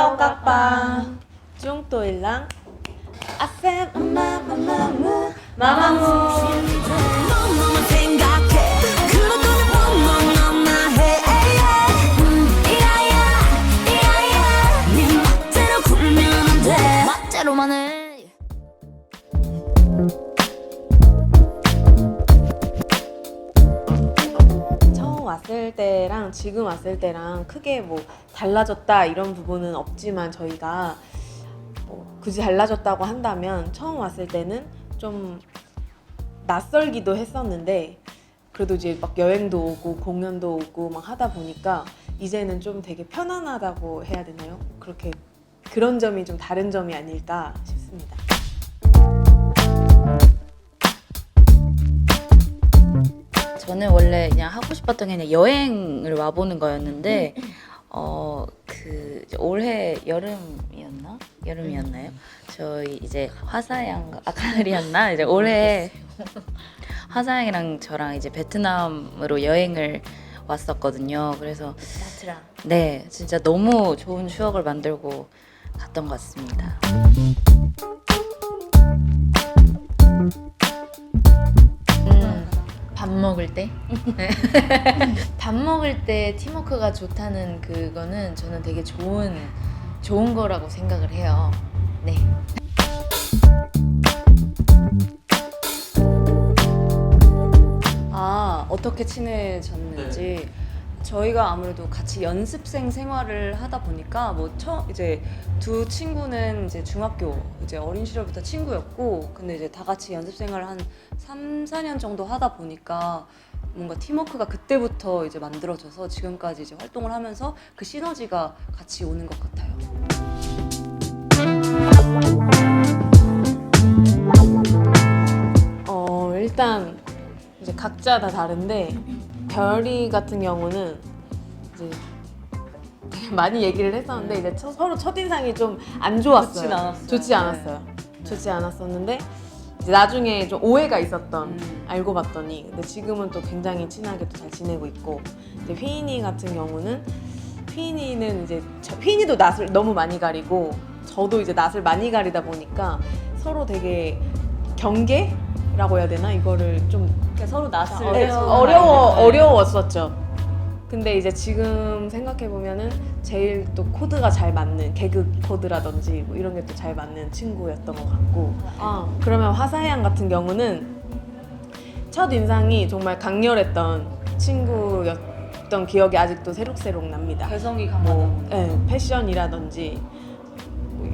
Chào các bạn, chúng tôi là 아셈 마마무 마마무. 너무만 생각해 그럴 거면 너무나 해 이라야 네 멋대로 굴면 안돼 멋대로만 해 처음 왔을 때랑 지금 왔을 때랑 크게 뭐 달라졌다 이런 부분은 없지만 저희가 굳이 달라졌다고 한다면 처음 왔을 때는 좀 낯설기도 했었는데 그래도 이제 막 여행도 오고 공연도 오고 막 하다 보니까 이제는 좀 되게 편안하다고 해야 되나요? 그렇게 그런 점이 좀 다른 점이 아닐까 싶습니다. 저는 원래 그냥 하고 싶었던 게 그냥 여행을 와보는 거였는데 그 올해 여름이었나요? 저희 이제 화사양 가을이었나? 이제 올해 화사양이랑 저랑 이제 베트남으로 여행을 왔었거든요. 그래서 나트랑. 네, 진짜 너무 좋은 추억을 만들고 갔던 것 같습니다. 밥 먹을 때? 밥 먹을 때 팀워크가 좋다는 그거는 저는 되게 좋은 거라고 생각을 해요. 네. 어떻게 친해졌는지 저희가 아무래도 같이 연습생 생활을 하다 보니까 이제 두 친구는 이제 중학교 이제 어린 시절부터 친구였고 근데 이제 다 같이 연습 생활을 한 3, 4년 정도 하다 보니까 뭔가 팀워크가 그때부터 이제 만들어져서 지금까지 이제 활동을 하면서 그 시너지가 같이 오는 것 같아요. 일단 이제 각자 다 다른데 별이 같은 경우는 이제 되게 많이 얘기를 했었는데 이제 서로 첫인상이 좀 안 좋았어요. 좋진 않았어요. 좋지 않았어요. 좋지 않았었는데 이제 나중에 좀 오해가 있었던 알고 봤더니 근데 지금은 또 굉장히 친하게 또 잘 지내고 있고 이제 휘인이 같은 경우는 휘인이는 이제 휘인이도 낯을 너무 많이 가리고 저도 이제 낯을 많이 가리다 보니까 서로 되게 경계라고 해야 되나 이거를 좀 서로 낯을 어려웠었죠. 근데 이제 지금 생각해 보면은 제일 또 코드가 잘 맞는 개그 코드라든지 뭐 이런 게 또 잘 맞는 친구였던 것 같고. 그러면 화사양 같은 경우는 첫 인상이 정말 강렬했던 친구였던 기억이 아직도 새록새록 납니다. 개성이 강하다 보니까. 네, 패션이라든지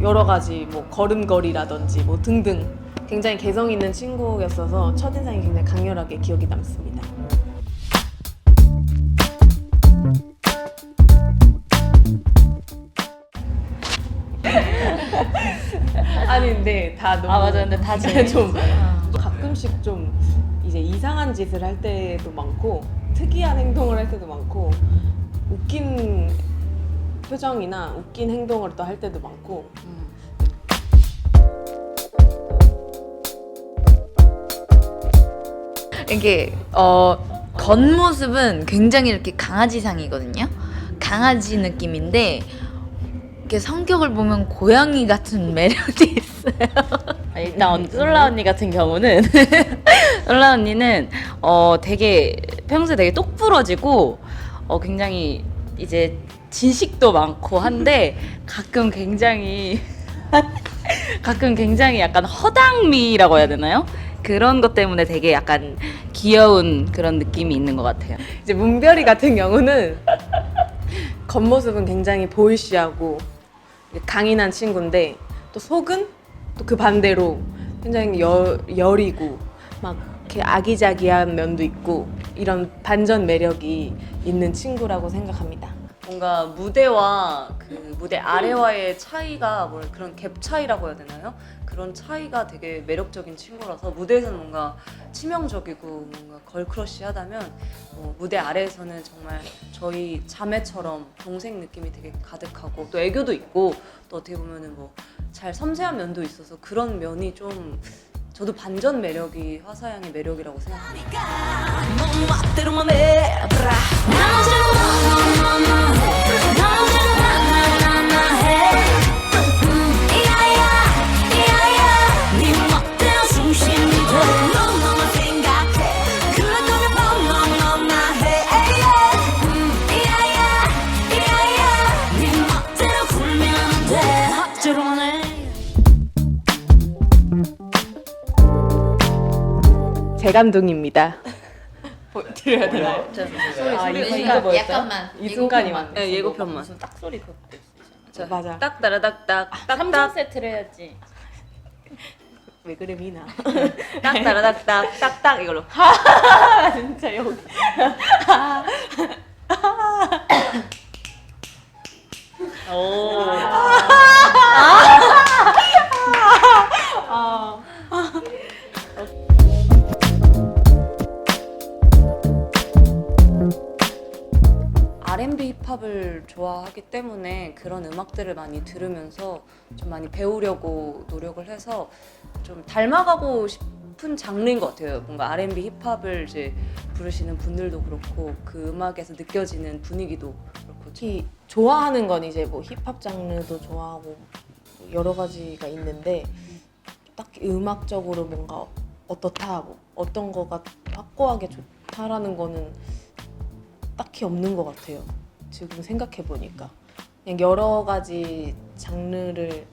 여러 가지 뭐 걸음걸이라든지 뭐 등등 굉장히 개성 있는 친구였어서 첫인상이 굉장히 강렬하게 기억이 남습니다. 아니 근데 다 너무 맞아, 근데 다 좀 가끔씩 좀 이제 이상한 짓을 할 때도 많고 특이한 행동을 할 때도 많고 웃긴 표정이나 웃긴 행동을 또 할 때도 많고 이게 겉모습은 굉장히 이렇게 강아지상이거든요. 강아지 느낌인데 이렇게 성격을 보면 고양이 같은 매력이 있어요. 일단 솔라 언니 같은 경우는 솔라 언니는 되게 평소에 되게 똑부러지고 굉장히 이제 진식도 많고 한데 가끔 굉장히 약간 허당미라고 해야 되나요? 그런 것 때문에 되게 약간 귀여운 그런 느낌이 있는 것 같아요. 이제 문별이 같은 경우는 겉모습은 굉장히 보이시하고 강인한 친구인데 또 속은 또 그 반대로 굉장히 여리고 막 이렇게 아기자기한 면도 있고 이런 반전 매력이 있는 친구라고 생각합니다. 뭔가 무대와 그 무대 아래와의 차이가 그런 갭 차이라고 해야 되나요? 그런 차이가 되게 매력적인 친구라서 무대에서는 뭔가 치명적이고 뭔가 걸크러쉬하다면 무대 아래에서는 정말 저희 자매처럼 동생 느낌이 되게 가득하고 또 애교도 있고 또 어떻게 보면은 잘 섬세한 면도 있어서 그런 면이 좀 저도 반전 매력이 화사양의 매력이라고 생각합니다. 너 멋대로만 해 나 언제나 나 해 재간둥입니다. 드려야 되나요? 소리가 약간만 이 순간이 예고편만. 네, 예고편만. 무슨 딱 소리 그거 자, 맞아. 딱 따라닥딱 3종 딱딱 세트를 해야지. 왜 그래 미나? 딱 따라닥딱 딱딱 이걸로. 진짜 여기. 오. R&B 힙합을 좋아하기 때문에 그런 음악들을 많이 들으면서 좀 많이 배우려고 노력을 해서 좀 닮아가고 싶은 장르인 것 같아요. 뭔가 R&B 힙합을 이제 부르시는 분들도 그렇고 그 음악에서 느껴지는 분위기도 그렇고 특히 좋아하는 건 이제 뭐 힙합 장르도 좋아하고 뭐 여러 가지가 있는데 딱히 음악적으로 뭔가 어떻다, 뭐 어떤 거가 확고하게 좋다라는 거는 딱히 없는 것 같아요. 지금 생각해 보니까 그냥 여러 가지 장르를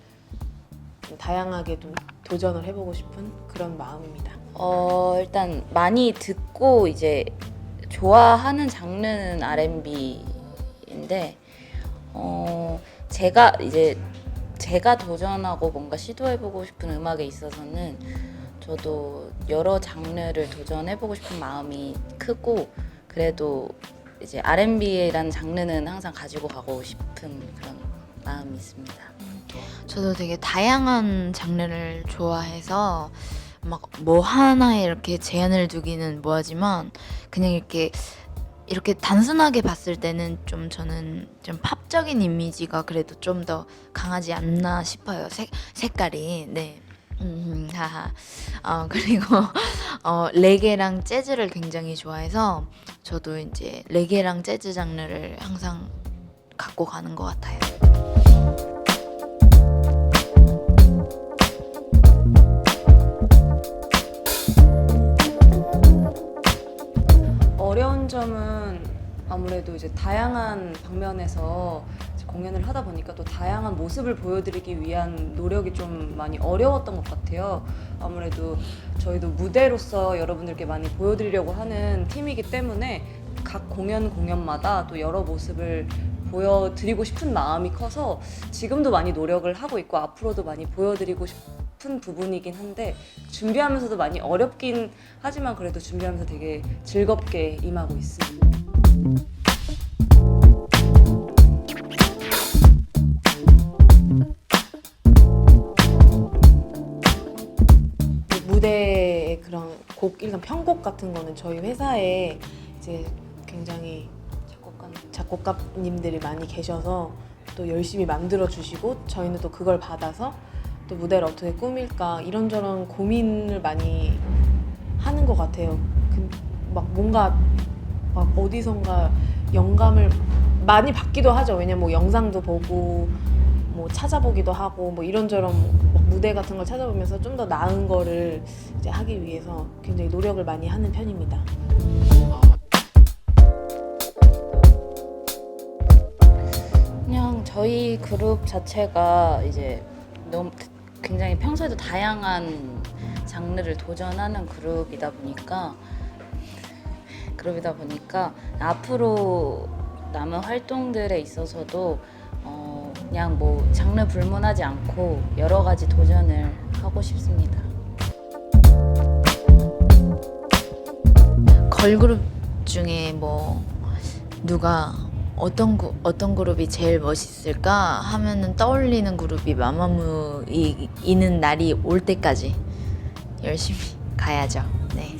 좀 다양하게 좀 도전을 해보고 싶은 그런 마음입니다. 일단 많이 듣고 이제 좋아하는 장르는 R&B인데 제가 도전하고 뭔가 시도해보고 싶은 음악에 있어서는 저도 여러 장르를 도전해보고 싶은 마음이 크고 그래도 이제 R&B라는 장르는 항상 가지고 가고 싶은 그런 마음이 있습니다. 저도 되게 다양한 장르를 좋아해서 막 뭐 하나에 이렇게 제한을 두기는 뭐하지만 그냥 이렇게 단순하게 봤을 때는 좀 저는 좀 팝적인 이미지가 그래도 좀 더 강하지 않나 싶어요. 색깔이. 네. 하하. 그리고 레게랑 재즈를 굉장히 좋아해서 저도 이제 레게랑 재즈 장르를 항상 갖고 가는 것 같아요. 어려운 점은 아무래도 이제 다양한 방면에서 이제 공연을 하다 보니까 또 다양한 모습을 보여드리기 위한 노력이 좀 많이 어려웠던 것 같아요. 아무래도 저희도 무대로서 여러분들께 많이 보여드리려고 하는 팀이기 때문에 각 공연마다 또 여러 모습을 보여드리고 싶은 마음이 커서 지금도 많이 노력을 하고 있고 앞으로도 많이 보여드리고 싶은 부분이긴 한데 준비하면서도 많이 어렵긴 하지만 그래도 준비하면서 되게 즐겁게 임하고 있습니다. 무대의 그런 곡, 일단 편곡 같은 거는 저희 회사에 이제 굉장히 작곡가님들이 많이 계셔서 또 열심히 만들어 주시고 저희는 또 그걸 받아서 또 무대를 어떻게 꾸밀까 이런저런 고민을 많이 하는 것 같아요. 막 뭔가 막 어디선가 영감을 많이 받기도 하죠. 왜냐면 뭐 영상도 보고 뭐 찾아보기도 하고 뭐 이런저런 막 무대 같은 걸 찾아보면서 좀 더 나은 거를 이제 하기 위해서 굉장히 노력을 많이 하는 편입니다. 그냥 저희 그룹 자체가 이제 너무 굉장히 평소에도 다양한 장르를 도전하는 그룹이다 보니까 앞으로 남은 활동들에 있어서도 그냥 뭐 장르 불문하지 않고 여러 가지 도전을 하고 싶습니다. 걸그룹 중에 뭐 누가 어떤 그룹이 제일 멋있을까 하면은 떠올리는 그룹이 마마무이는 날이 올 때까지 열심히 가야죠. 네.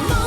너